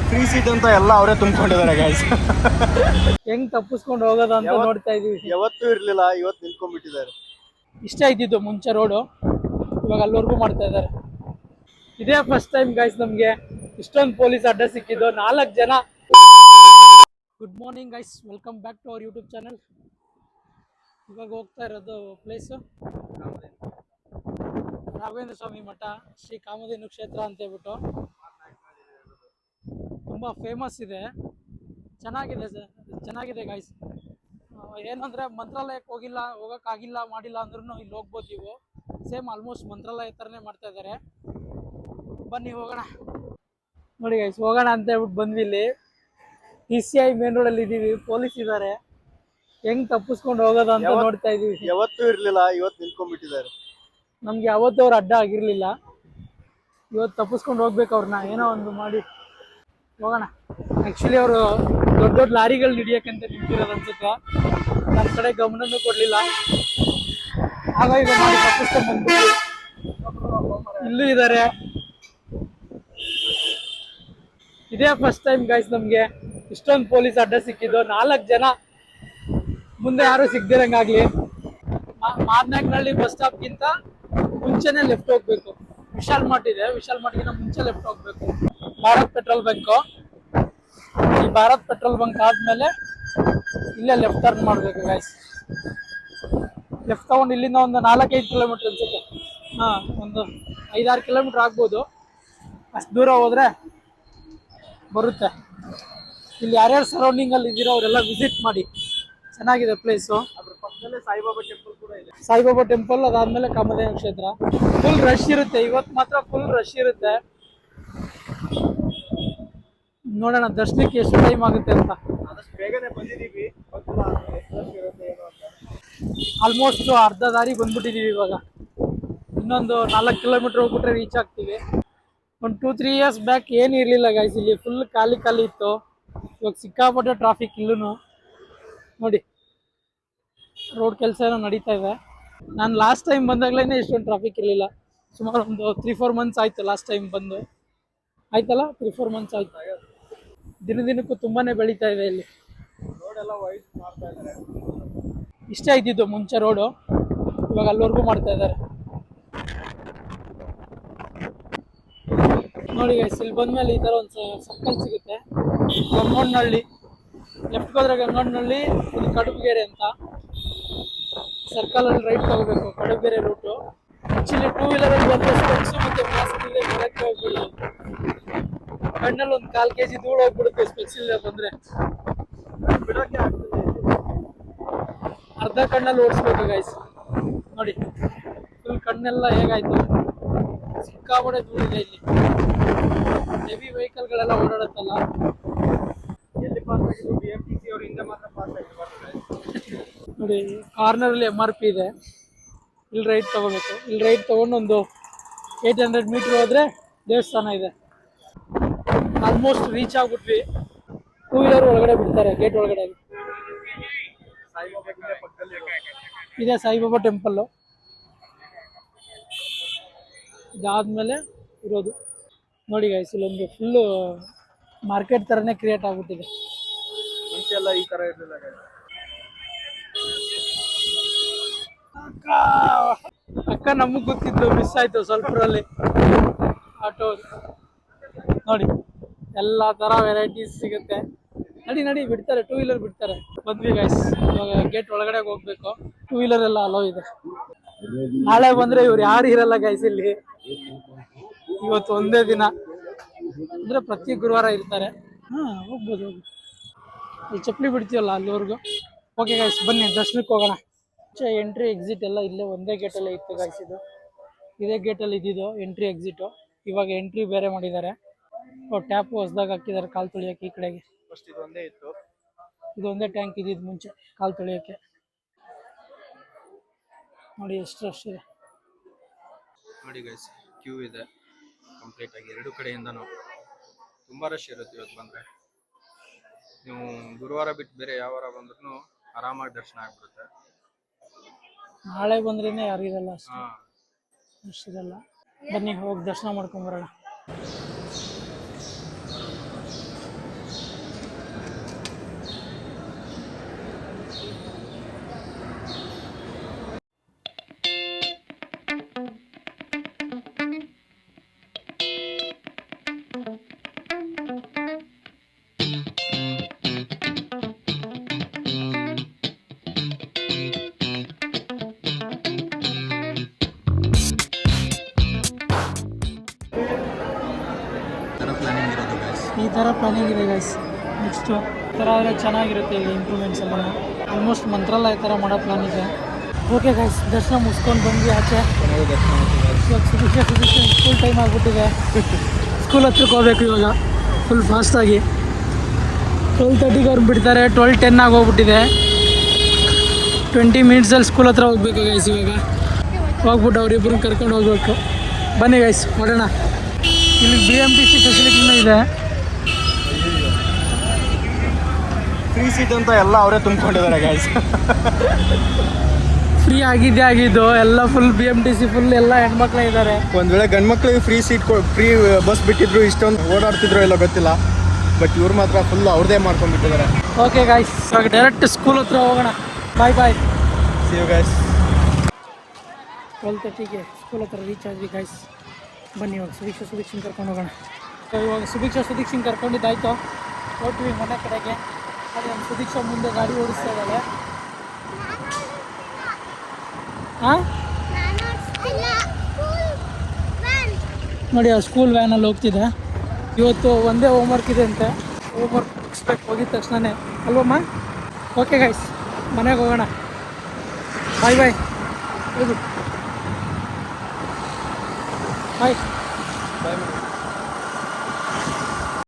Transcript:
Free seat ಅಂತ ಎಲ್ಲ ಅವರೇ ತುಂಬಿಕೊಂಡಿದ್ದಾರೆ ಗೈಸ್. ಹೆಂಗ್ ತಪ್ಪಿಸ್ಕೊಂಡು ಹೋಗೋದು ಅಂತ ನೋಡ್ತಾ ಇದೀವಿ. ಯಾವತ್ತೂ ಇರ್ಲಿಲ್ಲ, ಇವತ್ತು ನಿಂತ್ಕೊಂಡ್ಬಿಟ್ಟಿದ್ದಾರೆ. ಇಷ್ಟ ಇದ್ದಿದ್ದು ಮುಂಚೆ ರೋಡು, ಇವಾಗ ಅಲ್ಲಿವರೆಗೂ ಮಾಡ್ತಾ ಇದ್ದಾರೆ. ಇದೇ ಫಸ್ಟ್ ಟೈಮ್ ಗೈಸ್ ನಮ್ಗೆ ಇಷ್ಟೊಂದು ಪೊಲೀಸ್ ಅಡ್ಡ ಸಿಕ್ಕಿದ್ದು. 4 ಜನ. Good morning guys, welcome back to our YouTube channel. ಇವಾಗ ಹೋಗ್ತಾ ಇರೋದು ಪ್ಲೇಸು ರಾಘವೇಂದ್ರ ಸ್ವಾಮಿ ಮಠ, ಶ್ರೀ ಕಾಮಧೇನು ಕ್ಷೇತ್ರ ಅಂತ ಹೇಳ್ಬಿಟ್ಟು ತುಂಬ ಫೇಮಸ್ ಇದೆ. ಚೆನ್ನಾಗಿದೆ ಗೈಸ್. ಏನಂದರೆ ಮಂತ್ರಾಲಯಕ್ಕೆ ಹೋಗೋಕ್ಕಾಗಿಲ್ಲ ಮಾಡಿಲ್ಲ ಅಂದ್ರೂ ಇಲ್ಲಿ ಹೋಗ್ಬೋದು ನೀವು. ಸೇಮ್ ಆಲ್ಮೋಸ್ಟ್ ಮಂತ್ರಾಲಯ ಥರನೇ ಮಾಡ್ತಾ ಇದ್ದಾರೆ. ಬನ್ನಿ ಹೋಗೋಣ. ನೋಡಿ ಗೈಸ್, ಹೋಗೋಣ ಅಂತ ಹೇಳ್ಬಿಟ್ಟು ಬಂದ್ವಿ. ಇಲ್ಲಿ TCI ಮೇನ್ ರೋಡಲ್ಲಿ ಇದ್ದೀವಿ, ಪೊಲೀಸ್ ಇದ್ದಾರೆ. ಹೆಂಗ್ ತಪ್ಪಿಸ್ಕೊಂಡು ಹೋಗೋದು ಅಂತ ನೋಡ್ತಾ ಇದೀವಿ. ಯಾವತ್ತೂ ಇರ್ಲಿಲ್ಲ, ಇವತ್ತು ನಿಂತ್ಕೊಂಡ್ಬಿಟ್ಟಿದ್ದಾರೆ. ನಮ್ಗೆ ಯಾವತ್ತೂ ಅವ್ರು ಅಡ್ಡ ಆಗಿರ್ಲಿಲ್ಲ, ಇವತ್ತು ತಪ್ಪಿಸ್ಕೊಂಡು ಹೋಗ್ಬೇಕು ಅವ್ರನ್ನ. ಏನೋ ಒಂದು ಮಾಡಿ ಹೋಗೋಣ. ಆ್ಯಕ್ಚುಲಿ ಅವರು ದೊಡ್ಡ ದೊಡ್ಡ ಲಾರಿಗಳು ಹಿಡಿಯೋಕ್ಕಂತ ನಿಂತಿರೋದು ಅನ್ಸುತ್ತೆ. ನನ್ನ ಕಡೆ ಗಮನನೂ ಕೊಡಲಿಲ್ಲ, ಆಗ ಈಗ ಮಾಡಿ ತಪ್ಪಿಸ್ಕೊಂಡು ಬಂದ್ಬಿಟ್ಟು ಇಲ್ಲೂ ಇದ್ದಾರೆ. ಇದೇ ಫಸ್ಟ್ ಟೈಮ್ ಗೈಸ್ ನಮಗೆ ಇಷ್ಟೊಂದು ಪೊಲೀಸ್ ಅಡ್ಡ ಸಿಕ್ಕಿದ್ದು. 4 ಜನ, ಮುಂದೆ ಯಾರು ಸಿಗ್ದಿರಂಗಾಗ್ಲಿ. ಮಾರ್ನಾಗ್ನಹಳ್ಳಿ ಬಸ್ ಸ್ಟಾಪ್ಗಿಂತ ಮುಂಚೆನೆ ಲೆಫ್ಟ್ ಹೋಗ್ಬೇಕು. ವಿಶಾಲ್ ಮಾರ್ಟ್ ಇದೆ, ವಿಶಾಲ್ ಮಾರ್ಟ್ಗಿಂತ ಮುಂಚೆ ಲೆಫ್ಟ್ ಹೋಗ್ಬೇಕು. ಭಾರತ್ ಪೆಟ್ರೋಲ್ ಬಂಕು, ಈ ಭಾರತ್ ಪೆಟ್ರೋಲ್ ಬಂಕ್ ಆದ್ಮೇಲೆ ಇಲ್ಲೇ ಲೆಫ್ಟ್ ಟರ್ನ್ ಮಾಡಬೇಕು ಗೈಸ್. ಲೆಫ್ಟ್ ತಗೊಂಡು ಇಲ್ಲಿಂದ ಒಂದು 4-5 ಕಿಲೋಮೀಟರ್ ಅನ್ಸುತ್ತೆ. ಒಂದು 5-6 ಕಿಲೋಮೀಟರ್ ಆಗ್ಬೋದು. ಅಷ್ಟು ದೂರ ಹೋದ್ರೆ ಬರುತ್ತೆ. ಇಲ್ಲಿ ಯಾರ್ಯಾರು ಸರೌಂಡಿಂಗಲ್ಲಿ ಇದ್ದೀರೋ ಅವರೆಲ್ಲ ವಿಸಿಟ್ ಮಾಡಿ, ಚೆನ್ನಾಗಿದೆ ಪ್ಲೇಸು. ಅದ್ರ ಪಕ್ಕದಲ್ಲೇ ಸಾಯಿಬಾಬಾ ಟೆಂಪಲ್ ಕೂಡ ಇದೆ. ಸಾಯಿಬಾಬಾ ಟೆಂಪಲ್, ಅದಾದ್ಮೇಲೆ ಕಾಮಧೇನು ಕ್ಷೇತ್ರ. ಫುಲ್ ರಶ್ ಇರುತ್ತೆ, ಇವತ್ತು ಮಾತ್ರ ಫುಲ್ ರಶ್ ಇರುತ್ತೆ. ನೋಡೋಣ ದರ್ಶನಕ್ಕೆ ಎಷ್ಟು ಟೈಮ್ ಆಗುತ್ತೆ ಅಂತ. ಆದಷ್ಟು ಬೇಗನೆ ಬಂದಿದ್ದೀವಿ, ಆಲ್ಮೋಸ್ಟ್ ಅರ್ಧ ದಾರಿ ಬಂದ್ಬಿಟ್ಟಿದ್ದೀವಿ. ಇವಾಗ ಇನ್ನೊಂದು 4 ಕಿಲೋಮೀಟರ್ ಹೋಗ್ಬಿಟ್ರೆ ರೀಚ್ ಆಗ್ತೀವಿ. ಒಂದು 2-3 ಇಯರ್ಸ್ ಬ್ಯಾಕ್ ಏನು ಇರಲಿಲ್ಲ ಗೈಸ್, ಇಲ್ಲಿ ಫುಲ್ ಖಾಲಿ ಇತ್ತು. ಇವಾಗ ಸಿಕ್ಕಾಪಟ್ಟೆ ಟ್ರಾಫಿಕ್ ಇಲ್ಲೂ. ನೋಡಿ ರೋಡ್ ಕೆಲಸ ಏನೋ ನಡೀತಾ ಇದೆ. ನಾನು ಲಾಸ್ಟ್ ಟೈಮ್ ಬಂದಾಗಲೇ ಇಷ್ಟೊಂದು ಟ್ರಾಫಿಕ್ ಇರಲಿಲ್ಲ. ಸುಮಾರು ಒಂದು 3-4 ಮಂತ್ಸ್ ಆಯಿತು ಲಾಸ್ಟ್ ಟೈಮ್ ಬಂದು. ಆಯ್ತಲ್ಲ, 3-4 ಮಂತ್ಸ್ ಆಯಿತು. ದಿನಕ್ಕೂ ತುಂಬಾ ಬೆಳೀತಾ ಇದೆ ಇಲ್ಲಿ. ರೋಡೆಲ್ಲ ವೈಟ್ ಮಾಡ್ತಾ ಇದ್ದಾರೆ. ಇಷ್ಟ ಇದ್ದಿದ್ದು ಮುಂಚೆ ರೋಡು, ಇವಾಗ ಅಲ್ಲಿವರೆಗೂ ಮಾಡ್ತಾ ಇದ್ದಾರೆ. ನೋಡಿ ಗೈಸ್, ಇಲ್ಲಿ ಬಂದ್ಮೇಲೆ ಈ ಥರ ಒಂದು ಸರ್ಕಲ್ ಸಿಗುತ್ತೆ. ಗಂಗೋಡ್ನಹಳ್ಳಿ ಲೆಫ್ಟ್ಗೆ ಹೋದ್ರೆ ಗಂಗೋಡ್ನಹಳ್ಳಿ, ಇದು ಕಡುಬಗೆರೆ ಅಂತ. ಸರ್ಕಲಲ್ಲಿ ರೈಟ್ ತಗೋಬೇಕು, ಕಡುಬಗೆರೆ ರೂಟು. ಆ್ಯಕ್ಚುಲಿ 2 ವೀಲರಲ್ಲಿ ಬಂದರೆ ಸ್ಪೆಕ್ಸು ಮತ್ತು ಮಾಸ್ಕ್ ಇಲ್ಲದೆ ಬರೋಕ್ಕೆ ಹೋಗ್ಬಿಡೋದು. ಕಣ್ಣಲ್ಲಿ ಒಂದು 1/4 kg ಧೂಳು ಹೋಗ್ಬಿಡುತ್ತೆ ಸ್ಪೆಕ್ಸ್ ಇಲ್ಲದೆ ಬಂದರೆ. ಬಿಡೋಕ್ಕೆ ಆಗ್ತದೆ. ಅರ್ಧ ಕಣ್ಣಲ್ಲಿ ಓಡಿಸ್ಬೇಕು ಗೈಸ್. ನೋಡಿ ಫುಲ್ ಕಣ್ಣೆಲ್ಲ ಹೇಗಾಯ್ತು, ಸಿಕ್ಕಾಪಟ್ಟೆ ಧೂಳಿದೆ ಇಲ್ಲಿ. ಹೆವಿ ವೆಹಿಕಲ್ಗಳೆಲ್ಲ ಓಡಾಡುತ್ತಲ್ಲ. ಎಲ್ಲಿ ಪಾಸ್ ಆಗಿದ್ದು BMTC ಅವ್ರ ಹಿಂದೆ ಮಾತ್ರ ಪಾಸ್ ಆಗಿರ್ತಾರೆ. ನೋಡಿ ಕಾರ್ನರಲ್ಲಿ MRP ಇದೆ, ಇಲ್ಲಿ ರೈಟ್ ತಗೋಬೇಕು. ಇಲ್ಲಿ ರೈಟ್ ತೊಗೊಂಡು ಒಂದು 800 ಮೀಟ್ರ್ ಹೋದರೆ ದೇವಸ್ಥಾನ ಇದೆ. Almost reach ಆಗ್ಬಿಟ್ವಿ. 2 ವೀಲರ್ ಒಳಗಡೆ ಬಿಡ್ತಾರೆ, ಗೇಟ್ ಒಳಗಡೆ ಇದೆ ಸಾಯಿಬಾಬಾ ಟೆಂಪಲ್ಲು. ಇದಾದ್ಮೇಲೆ ಇರೋದು ನೋಡಿ ಗೈಸ್, ಇಲ್ಲೊಂದು ಫುಲ್ಲು ಮಾರ್ಕೆಟ್ ಥರನೇ ಕ್ರಿಯೇಟ್ ಆಗ್ಬಿಟ್ಟಿದೆ. ಮುಂಚೆ ಎಲ್ಲ ಈ ಥರ ಇರಲಿಲ್ಲ. ಅಕ್ಕ ನಮಗೆ ಗೊತ್ತಿದ್ದು ಮಿಸ್ ಆಯ್ತು ಸ್ವಲ್ಪರಲ್ಲಿ. ಆಟೋ ನೋಡಿ ಎಲ್ಲ ಥರ ವೆರೈಟೀಸ್ ಸಿಗುತ್ತೆ. ನಡಿ ಬಿಡ್ತಾರೆ, 2 ವೀಲರ್ ಬಿಡ್ತಾರೆ. ಬಂದ್ವಿ ಗೈಸ್, ಇವಾಗ ಗೇಟ್ ಒಳಗಡೆ ಹೋಗ್ಬೇಕು. 2 ವೀಲರ್ ಎಲ್ಲ ಅಲೋ ಇದೆ. ನಾಳೆ ಬಂದರೆ ಇವ್ರು ಯಾರು ಇರಲ್ಲ ಗೈಸ್ ಇಲ್ಲಿ. ಇವತ್ತು ಒಂದೇ ದಿನ ಅಂದರೆ ಪ್ರತಿ ಗುರುವಾರ ಇರ್ತಾರೆ. ಹೋಗ್ಬೋದು. ಅಲ್ಲಿ ಚಪ್ಪಲಿ ಬಿಡ್ತೀವಲ್ಲ ಅಲ್ಲಿವರೆಗೂ. ಓಕೆ ಗೈಸ್, ಬನ್ನಿ ದರ್ಶನಕ್ಕೆ ಹೋಗೋಣ. ಎಂಟ್ರಿ ಎಕ್ಸಿಟ್ ಎಲ್ಲ ಇಲ್ಲೇ ಒಂದೇ ಗೇಟಲ್ಲೇ ಇತ್ತು ಗೈಸ್. ಇದೇ ಗೇಟಲ್ಲಿ ಇದ್ದಿದ್ದು ಎಂಟ್ರಿ ಎಕ್ಸಿಟು. ಇವಾಗ ಎಂಟ್ರಿ ಬೇರೆ ಮಾಡಿದ್ದಾರೆ. ಟ್ಯಾಪು ಹೊಸದಾಗಿ ಹಾಕಿದ್ದಾರೆ ಕಾಲು ತೊಳಿಯೋಕ್ಕೆ. ಈ ಕಡೆಗೆ ಫಸ್ಟ್ ಇದೊಂದೇ ಇತ್ತು, ಇದೊಂದೇ ಟ್ಯಾಂಕ್ ಇದ್ದಿದ್ದು ಮುಂಚೆ ಕಾಲು ತೊಳಿಯೋಕ್ಕೆ. ನೋಡಿ ಎಷ್ಟು ರಶ್ ಇದೆ. ನೋಡಿ ಗೈಸ್, ಕ್ಯೂ ಇದೆ ಕಂಪ್ಲೀಟ್ ಆಗಿ 2 ಕಡೆಯಿಂದನೂ. ತುಂಬ ರಶ್ ಇರುತ್ತೆ ಇವತ್ತು ಬಂದರೆ. ನೀವು ಗುರುವಾರ ಬಿಟ್ಟು ಬೇರೆ ಯಾವ ವಾರ ಬಂದ್ರೂ ಆರಾಮಾಗಿ ದರ್ಶನ ಆಗ್ಬಿಡುತ್ತೆ. ನಾಳೆ ಬಂದ್ರೇ ಯಾರು ಇರಲ್ಲ, ಅಷ್ಟಿರಲ್ಲ. ಬನ್ನಿ ಹೋಗಿ ದರ್ಶನ ಮಾಡ್ಕೊಂಬರೋಣ. ಈ ಥರ ಪ್ಲಾನಿಂಗ್ ಇದೆ ಗೈಸ್. ನೆಕ್ಸ್ಟು ಈ ಥರ ಆದರೆ ಚೆನ್ನಾಗಿರುತ್ತೆ ಇಲ್ಲಿ ಇಂಪ್ರೂವ್ಮೆಂಟ್ಸ್ ಎಲ್ಲ. ಆಲ್ಮೋಸ್ಟ್ ಮಂತ್ರಾಲಯ ಥರ ಮಾಡೋ ಪ್ಲಾನ್ ಇದೆ. ಓಕೆ ಗೈಸ್, ದರ್ಶನ ಮುಗಿಸ್ಕೊಂಡು ಬಂದ್ವಿ ಆಚೆ. ಇವಾಗ ಸುದೀಕ್ಷಾ ಸ್ಕೂಲ್ ಟೈಮ್ ಆಗಿಬಿಟ್ಟಿದೆ. ಸ್ಕೂಲ್ ಹತ್ರಕ್ಕೆ ಹೋಗ್ಬೇಕು ಇವಾಗ ಫುಲ್ ಫಾಸ್ಟಾಗಿ. 12:30ಗೆ ಅವ್ರು ಬಿಡ್ತಾರೆ, 12:10 ಆಗಿ ಹೋಗ್ಬಿಟ್ಟಿದೆ. 20 ಮಿನಿಟ್ಸಲ್ಲಿ ಸ್ಕೂಲ್ ಹತ್ರ ಹೋಗ್ಬೇಕು ಗೈಸ್. ಇವಾಗ ಹೋಗ್ಬಿಟ್ಟು ಅವ್ರಿಬ್ಬರನ್ನ ಕರ್ಕೊಂಡು ಹೋಗ್ಬೇಕು. ಬನ್ನಿ ಗೈಸ್ ಹೊಡೋಣ. ಇಲ್ಲಿ BMTC ಫೆಸಿಲಿಟಿನೂ ಇದೆ. ಫ್ರೀ ಸೀಟ್ ಅಂತ ಎಲ್ಲ ಅವರೇ ತುಂಬಿಕೊಂಡಿದ್ದಾರೆ ಗೈಸ್. ಫ್ರೀ ಆಗಿದ್ದು ಎಲ್ಲ ಫುಲ್ BMTC ಫುಲ್ ಎಲ್ಲ ಹೆಣ್ಮಕ್ಳೇ ಇದ್ದಾರೆ. ಒಂದು ವೇಳೆ ಗಂಡು ಮಕ್ಳಿಗೆ ಫ್ರೀ ಸೀಟ್ ಫ್ರೀ ಬಸ್ ಬಿಟ್ಟಿದ್ರು ಇಷ್ಟೊಂದು ಓಡಾಡ್ತಿದ್ರು ಎಲ್ಲ ಗೊತ್ತಿಲ್ಲ. ಬಟ್ ಇವ್ರು ಮಾತ್ರ ಫುಲ್ ಅವ್ರದ್ದೇ ಮಾಡ್ಕೊಂಡ್ಬಿಟ್ಟಿದ್ದಾರೆ. ಓಕೆ ಗೈಸ್, ಇವಾಗ ಡೈರೆಕ್ಟ್ ಸ್ಕೂಲ್ ಹತ್ರ ಹೋಗೋಣ. ಬಾಯ್. See you guys. 12:30ಗೆ ಸ್ಕೂಲ್ ಹತ್ರ ರೀಚ್ ಆದ್ವಿ ಗೈಸ್. ಬನ್ನಿ ಇವಾಗ ಸುದೀಕ್ಷನ್ ಕರ್ಕೊಂಡು ಹೋಗೋಣ. ಇವಾಗ ಸುದೀಕ್ಷನ್ ಕರ್ಕೊಂಡಿದ್ದಾಯ್ತು. ಹೋಗ್ತೀವಿ ಮನೆ ಕಡೆಗೆ. ಅದೇ ನಮ್ಮ ಸುದೀಕ್ಷಾ ಮುಂದೆ ಗಾಡಿ ಓಡಿಸ್ತಾ ಇದ್ದಾಳೆ. ಹಾಂ ನೋಡಿ, ಆ ಸ್ಕೂಲ್ ವ್ಯಾನಲ್ಲಿ ಹೋಗ್ತಿದೆ. ಇವತ್ತು ಒಂದೇ ಹೋಮ್ವರ್ಕ್ ಇದೆ ಅಂತೆ. ಹೋಮ್ವರ್ಕ್ ಮುಗಿಸ್ಬೇಕು ಹೋಗಿದ ತಕ್ಷಣನೇ ಅಲ್ವಮ್ಮ? ಓಕೆ ಗೈಸ್, ಮನೆಗೆ ಹೋಗೋಣ. ಬಾಯ್ ಹೋಗು. ಬಾಯ್.